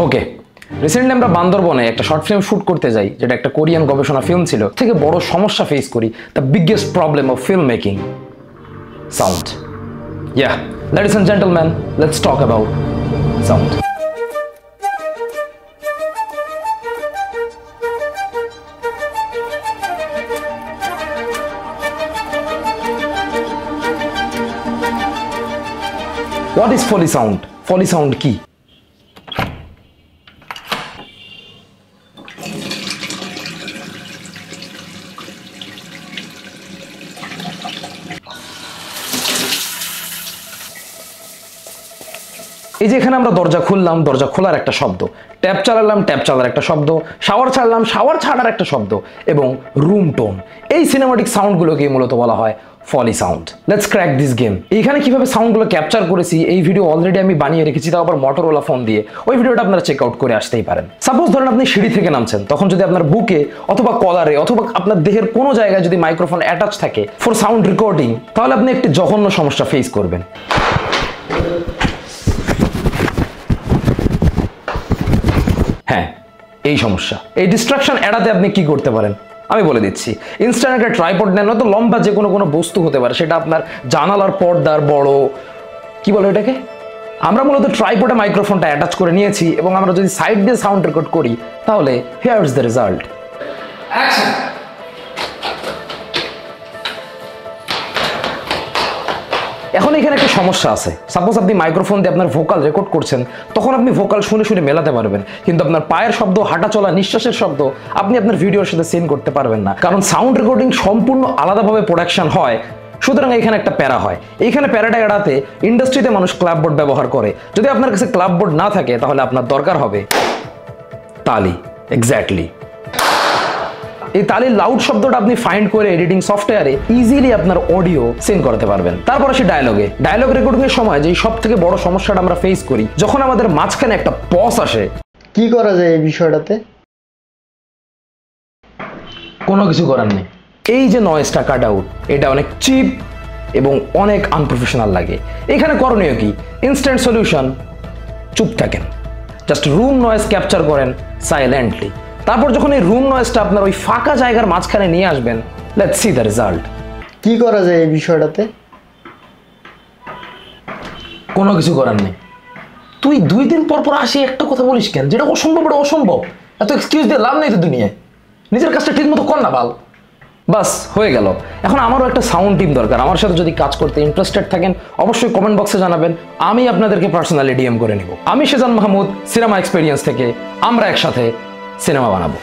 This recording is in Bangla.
ওকে, রিসেন্টলি আমরা বান্দরবনে একটা শর্ট ফিল্ম শুট করতে যাই, যেটা একটা কোরিয়ান গবেষণা ফিল্ম ছিল। থেকে বড় সমস্যা ফেস করি, the biggest problem of film making, sound. Yeah, ladies and gentlemen, let's talk about sound. What is Foley sound? Foley sound কি? এই যে এখানে আমরা দরজা খুললাম, দরজা খোলার একটা শব্দ, ট্যাপ চালালাম, ট্যাপ চালার একটা শব্দ, শাওয়ার ছাড়লাম, শাওয়ার ছাড়ার একটা শব্দ, এবং রুম টোন। এই সিনেমাটিক সাউন্ডগুলোকে মূলত বলা হয় foley sound. Let's crack this game. এইখানে কিভাবে সাউন্ডগুলো ক্যাপচার করেছি এই ভিডিও অলরেডি আমি বানিয়ে রেখেছি, তাও আবার মোটরোলা ফোন দিয়ে। ওই ভিডিওটা আপনারা চেক আউট করে আসতেই পারেন। সাপোজ ধরেন আপনি সিঁড়ি থেকে নামছেন, তখন যদি আপনার বুকে অথবা কলারে অথবা আপনার দেহের কোনো জায়গায় যদি মাইক্রোফোন অ্যাটাচ থাকে ফর সাউন্ড রেকর্ডিং, তাহলে আপনি একটি জঘন্য সমস্যা ফেস করবেন। হ্যাঁ, এই সমস্যা। এই ডিস্ট্রাকশন এড়াতে আপনি কি করতে পারেন আমি বলে দিচ্ছি। ইনস্ট্যান্ট একটা ট্রাইপড নেন, নয়তো লম্বা যে কোনো বস্তু হতে পারে, সেটা আপনার জানালার পর্দার বড়, কি বলে এটাকে, আমরা মূলত ট্রাইপডে মাইক্রোফোনটা অ্যাটাচ করে নিয়েছি, এবং আমরা যদি সাইড দিয়ে সাউন্ড রেকর্ড করি তাহলে here is the result. Action. এখন এখানে একটা সমস্যা আছে। সাপোজ আপনি মাইক্রোফোন দিয়ে আপনার ভোকাল রেকর্ড করছেন, তখন আপনি ভোকাল শুনে শুনে মেলাতে পারবেন, কিন্তু আপনার পায়ের শব্দ, হাঁটা চলা, নিঃশ্বাসের শব্দ আপনি আপনার ভিডিওর সাথে সেন্ড করতে পারবেন না, কারণ সাউন্ড রেকর্ডিং সম্পূর্ণ আলাদাভাবে প্রোডাকশন হয়। সুতরাং এখানে একটা প্যারা হয়। এইখানে প্যারাটা এড়াতে ইন্ডাস্ট্রিতে মানুষ ক্লাববোর্ড ব্যবহার করে। যদি আপনার কাছে ক্লাববোর্ড না থাকে তাহলে আপনার দরকার হবে তালি। এক্স্যাক্টলি। এই তালির লাউড শব্দটা আপনি ফাইন্ড করে এডিটিং সফটওয়্যারে ইজিলি আপনার অডিও সেন্ড করতে পারবেন। তারপর আসি ডায়লগ রেকর্ডিং এর সময় যে সব থেকে বড় সমস্যাটা আমরা ফেস করি, যখন আমাদের মাঝখানে একটা পজ আসে। কি করা যায় এই বিষয়টাতে? কোনো কিছু করার নেই। এই যে নয়েজটা কাট আউট, এটা অনেক চিপ এবং অনেক আনপ্রফেশনাল লাগে। এখানে করণীয় কি? ইনস্ট্যান্ট সলিউশন, চুপ থাকেন, জাস্ট রুম নয়েজ ক্যাপচার করেন সাইলেন্টলি। তারপর যখন এই রুম নয়েজটা আপনার ওই ফাঁকা জায়গার মাঝখানে নিয়ে আসবেন, লেটস সি দ্য রেজাল্ট। কি করা যায় এই বিষয়টাতে? কোনো কিছু করার নেই। তুই 2 দিন পর আসি একটা কথা বলিস কেন? যেটা অসম্ভব, এটা অসম্ভব। এত এক্সকিউজ দিয়ে লাভ নেই তো দুনিয়ায়। নিজের কাজটা ঠিক মতো কর না বাল। বাস হয়ে গেল। এখন আমারও একটা সাউন্ড টিম দরকার। আমার সাথে যদি কাজ করতে ইন্টারেস্টেড থাকেন অবশ্যই কমেন্ট বক্সে জানাবেন, আমি আপনাদেরকে পার্সোনালি ডিএম করে নিব। আমি সেজান মাহমুদ, সিনেমা এক্সপেরিয়েন্স থেকে। আমরা একসাথে সিনেমা বানাবো।